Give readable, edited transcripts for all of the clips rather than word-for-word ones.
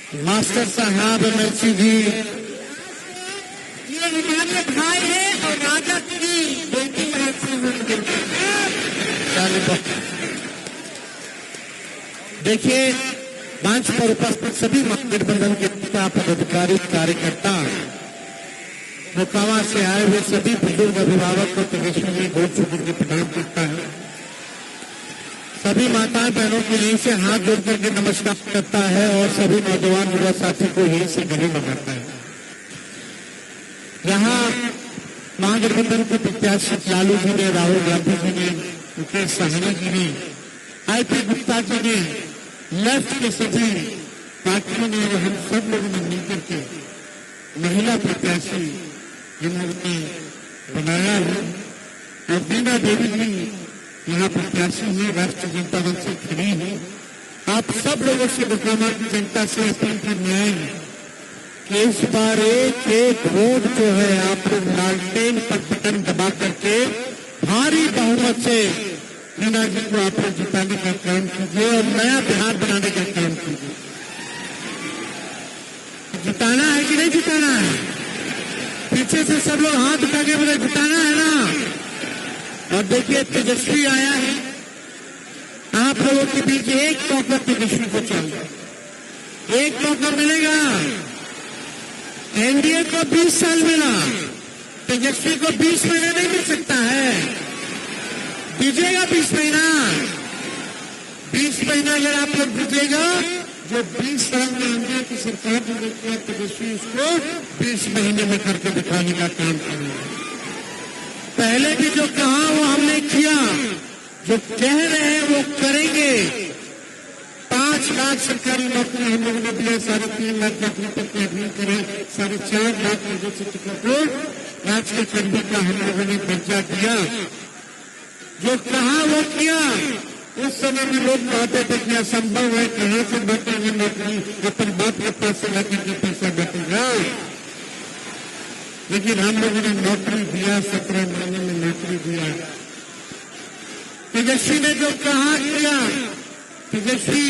Master साहब MLC जी, ये हमारे भाई है और राजा की बेटी देखिए मंच पर उपस्थित सभी महागठबंधन के नेता, पदाधिकारी, कार्यकर्ता, मोकामा से आए हुए सभी बुजुर्ग अभिभावक को तेजस्वी जी बहुत शुक्र के प्रणाम करता है। सभी माताएं बहनों को यहीं से हाथ जोड़ करके नमस्कार करता है और सभी नौजवान युवा साथी को यहीं से गले लगाता है। यहाँ महागठबंधन के प्रत्याशी लालू जी ने, राहुल गांधी जी ने, मुकेश सहनी जी ने, आईपी गुप्ता जी ने, लेफ्ट के सभी पार्टियों ने और हम सब लोगों ने मिलकर के महिला प्रत्याशी जिन्होंने बनाया है और बीना देवी जी यहाँ प्रत्याशी है, राष्ट्रीय जनता दल से खड़ी है। आप सब लोगों से मोकामा की जनता से अपील करने आए कि इस बार एक वोट जो है आप लोग लालटेन पर बटन दबा करके भारी बहुमत से मीना जी को आप लोग जिताने का काम कीजिए और नया बिहार बनाने का काम कीजिए। जिताना है कि नहीं जिताना है? पीछे से सब लोग हाथ उठा के बोले जिताना है ना। और देखिए तेजस्वी आया है, आप लोगों के बीच एक मौका तेजस्वी को चाहिए, एक मौका मिलेगा। एनडीए को 20 साल मिला, तेजस्वी को 20 महीने नहीं मिल सकता है। दीजिएगा 20 महीना, 20 महीना अगर आप लोग दीजिएगा, जो 20 साल में एनडीए की सरकार ने देखा तेजस्वी उसको 20 महीने में करके दिखाने का काम करेगा। पहले भी जो कहा वो हमने किया, जो कह रहे हैं वो करेंगे। 5 लाख सरकारी नौकरी हम लोगों ने दिया, 3.5 लाख नौकरी तक के अधीन करें, 4.5 लाख निजी शिक्षकों को राजकीय कर्मी का हम लोगों ने दर्जा दिया। जो कहा वो किया। उस समय में लोग कहते थे कि असंभव है, कहां से बांटेंगे नौकरी, अपन बाप के पास से लाकर के पैसा बांटेगा। लेकिन हम लोगों ने नौकरी दिया, 17 महीने में नौकरी दिया। तेजस्वी ने जो कहा किया। तेजस्वी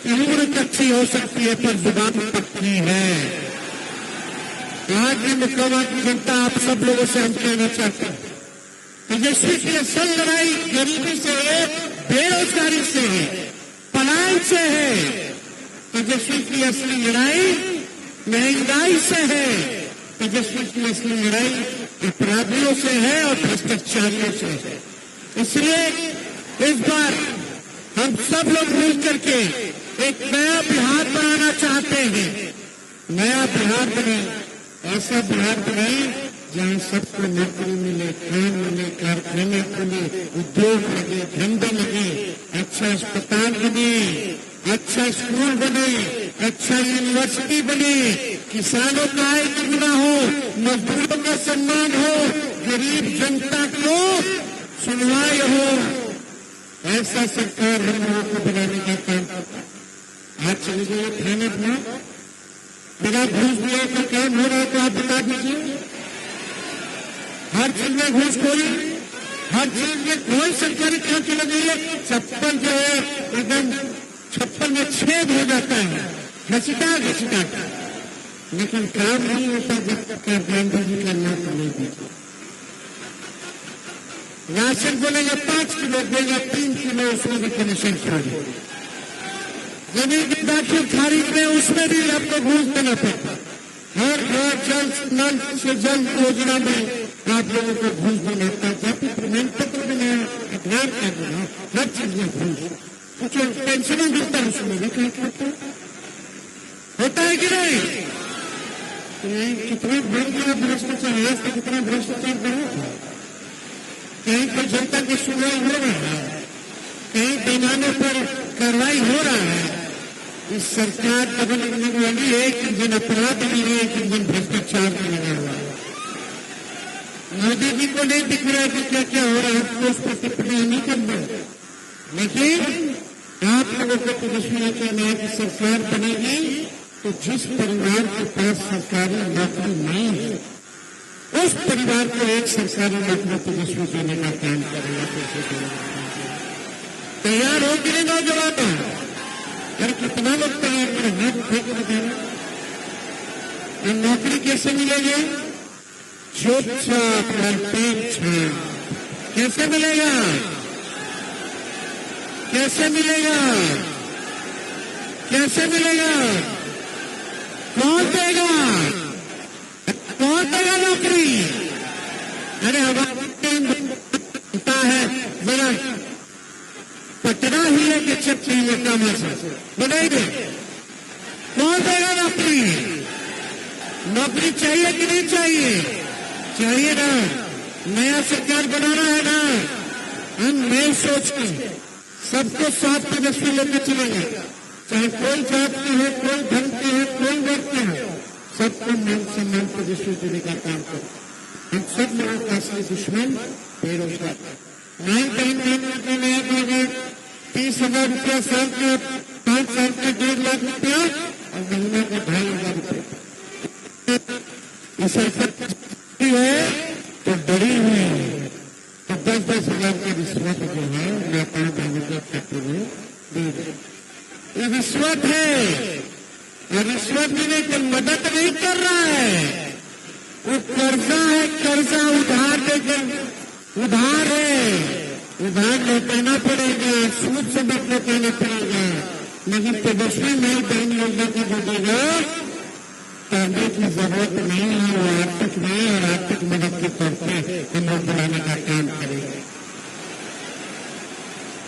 की उम्र कच्ची हो सकती है पर जुबान पक्की है। आज की मोकामा की जनता आप सब लोगों से हम कहना चाहते हैं, तेजस्वी की असल लड़ाई गरीबी से है, बेरोजगारी से है, पलायन से है। तेजस्वी की असली लड़ाई महंगाई से है। तेजस्वी की असली लड़ाई अपराधियों से है और भ्रष्टाचारियों से है। इसलिए इस बार हम सब लोग मिल करके एक नया बिहार बनाना चाहते हैं। नया बिहार बने, ऐसा बिहार बने जहाँ सबको नौकरी मिले, काम मिले, कारखाने खुले, उद्योग लगे, धंधे लगे, अच्छा अस्पताल बने, अच्छा स्कूल बने, अच्छा यूनिवर्सिटी बने, किसानों का आय दुगना हो, मजदूरों का सम्मान हो, गरीब जनता को सुनवाई हो। ऐसा सरकार हम लोगों को बनाने का काम करता। आज चले जाइए थाने अपना, बिना घूस दिए का काम हो रहा है तो आप बता दीजिए। हर चीज में घूसखोरी, हर चीज में कोई सरकारी काम चला जाइए, चप्पल जो है एकदम 56 में छेद हो जाता है, घसीटा घसीटा। लेकिन काम नहीं होता जब तक गांधी जी का नाम नहीं दीजिए। राशन बोलेगा 5 किलो देगा, 3 किलो उसमें भी कमीशन छोड़े। जमीन की दाखिल खारिज में उसमें भी आपको घूस देना पड़ता। हर घर जल नल से जल योजना में आप लोगों को घूस देना पड़ता। जाति प्रमाण पत्र देना, आधार कार्ड देना, हर चीज में घूस। कुछ पेंशन मिलता है उसमें भी क्या होता है कि नहीं? कितना बढ़ गया भ्रष्टाचार, आज तक कितना भ्रष्टाचार बढ़ा था। कहीं पर जनता की सुनवाई हो रहा है, कहीं पैमानों पर कार्रवाई हो रहा है। इस सरकार तब लगने वाली एक दिन अपराध में है, एक दिन भ्रष्टाचार में लगा हुआ है। मोदी जी को नहीं दिख रहा है कि क्या क्या हो रहा है, उसको उस पर टिप्पणी नहीं करना। लेकिन आप लोगों को तेजस्वी ने कहना है कि सरकार बनेगी तो जिस परिवार के पास सरकारी नौकरी नहीं है उस परिवार को एक सरकारी नौकरी तेजस्वी देने का काम करेगा। तैयार हो कि नहीं नौजवान? अरे कितना लोग तैयार करें, हाथ उठा के बताना। नौकरी कैसे मिलेगी? चुपचाप कैसे मिलेगा? कैसे मिलेगा? कैसे मिलेगा? कौन देगा? कौन देगा नौकरी? अरे हमारा है जरा पटना ही है कि चप चाहिए काम से बताइए, कौन देगा नौकरी? नौकरी चाहिए कि नहीं चाहिए? चाहिए ना। नया सरकार बनाना है ना, हम नए सोच के सबको साथ तेजस्वी लेकर चलेंगे, चाहे कोई जात के है, कोई धर्म के है, कोई वर्ग के है, सबको मान सम्मान तेजस्वी देने का काम करें। हम सब लोगों का असली दुश्मन बेरोजगार। 999 का नया प्रोजेक्ट 30,000 रुपया साल का, 5 साल का 1.5 लाख रुपया और महीना का 2,500 रुपया। इस है तो डरी हुई है तो 10-10 हजार की रिश्वत जो है नेताओं बहनों के खाते में दे दे। ये रिश्वत है, ये रिश्वत देने की मदद नहीं कर रहा है, वो कर्जा है, कर्जा उधार लेकर, उधार है, उधार लौटाना पड़ेगा, सूद से लौटाना पड़ेगा। लेकिन तेजस्वी नई बहन योजना को जो देगा करने की जरूरत नहीं है, वो आर्थिक नहीं और आर्थिक मदद के तौर पर हम लोग बढ़ाने का काम करेंगे।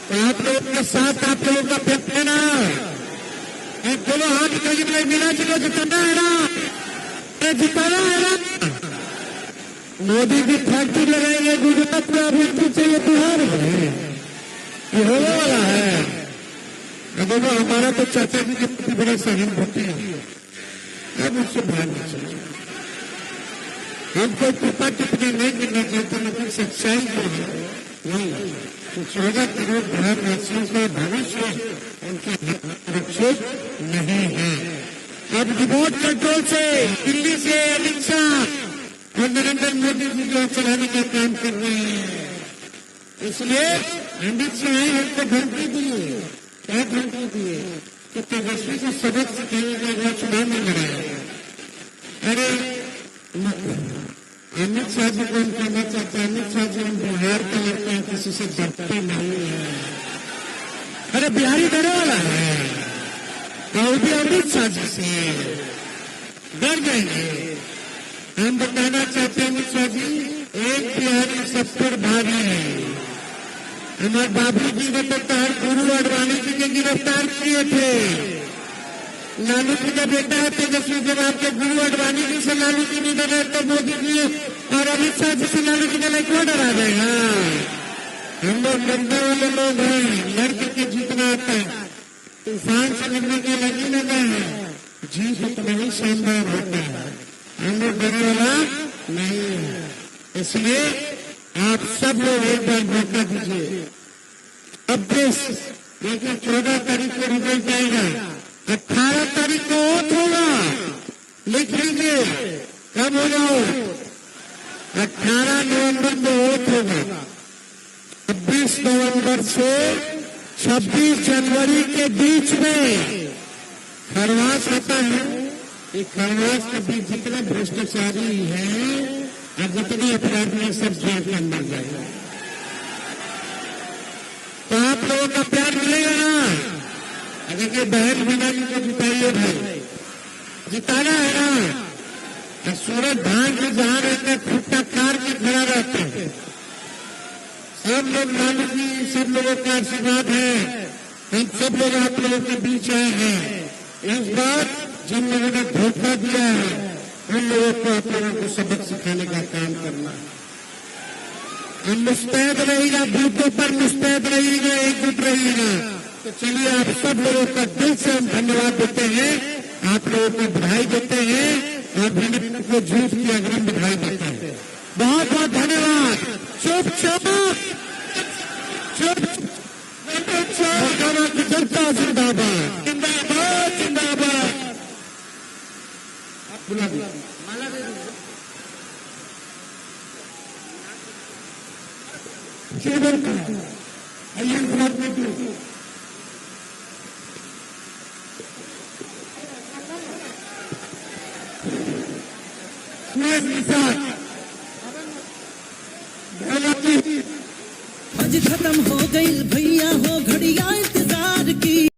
तो आप लोग के साथ आप लोगों का पेट देना, एक दोनों हाथ कहीं मिला जिलो जिताना है ना, जिताना है ना। मोदी जी फैक्ट्री लगाएंगे गुजरात में, अभी चाहिए बिहार में, ये होने वाला है। अगर हमारा तो चाचा जी के बड़े सहानुभूति है, अब उससे बाहर नहीं चले। हमको कृपा टिप्पणी नहीं करना चाहता, लेकिन सच्चाई जो है वही तो 14 करोड़ भारतवासियों का भविष्य उनके सुरक्षित नहीं है। अब रिमोट कंट्रोल से दिल्ली से अमित शाह और नरेंद्र मोदी जी जो चलाने का काम कर रहे हैं, इसलिए अमित शाह हमको धमकी दिए, क्या धमकी दिए कि तेजस्वी को सबक सिखाएगा, चुनाव में लड़ाएगा। अरे अमित शाह जी को हम कहना चाहते हैं, अमित शाह जी हम बिहार का लड़का है, किसी से डरते नहीं है। अरे बिहारी डरे वाला है, और भी अमित शाह जी से डर जाएंगे। हम बताना चाहते हैं अमित शाह जी, एक बिहारी सब पर भारी है। हमारे बाबू जी ने तो गुरु अडवाणी जी के गिरफ्तार किए थे। लालू जी का बेटा है तेजस्वी, जब आपके गुरु अडवाणी जी से लालू जी नहीं डरे तो मोदी जी और अमित शाह जी से लालू जी का लाइक क्यों डरा देगा? हम लोग लड़ने वाले लोग हैं, लड़के जीतना आता है। तूफान से लड़ने का लगी लगा है, जीत उतना ही शानदार होता है। हम लोग डरने वाला नहीं है, इसलिए आप सब लोग एक बार मौका दीजिए। 14 तारीख को रिजल्ट आएगा, 18 तारीख को वोट होगा, लिख लीजिए कब होगा? 18 नवंबर को वोट होगा। 26 नवंबर से 26 जनवरी के बीच में खरवास आता है। ये खरवास के बीच जितने भ्रष्टाचारी है और जितने अपराधी हैं सब जेल के अंदर जाएगा। तो आप लोगों का प्यार मिलेगा ना? अगर ये बहन बिना को जिताइए भाई, जिताना है ना। तो सूरज धान के जहां रहते खुट्टा कार के खड़ा रहते हैं। सब लोग लालू जी, सब लोगों का आशीर्वाद है, हम सब लोग आप लोगों के बीच आए हैं। इस बार जिन लोगों ने धोखा दिया है उन लोगों को आप लोगों को सबक सिखाने का काम करना है। हम मुस्तैद रहेगा, बूथों पर मुस्तैद रहेगा, एकजुट रहेगा। तो चलिए आप सब लोगों का दिल से हम धन्यवाद देते हैं, आप लोगों को बधाई देते हैं और भिन्न को झूठ की अग्रिम बधाई देते हैं। बहुत बहुत धन्यवाद। चुपचाप की जनता जिंदाबाद, जिंदाबाद, जिंदाबाद। बुला दीजिए, माला दे दीजिए। उसमें निसार आज खत्म हो गई भैया हो घड़ियाल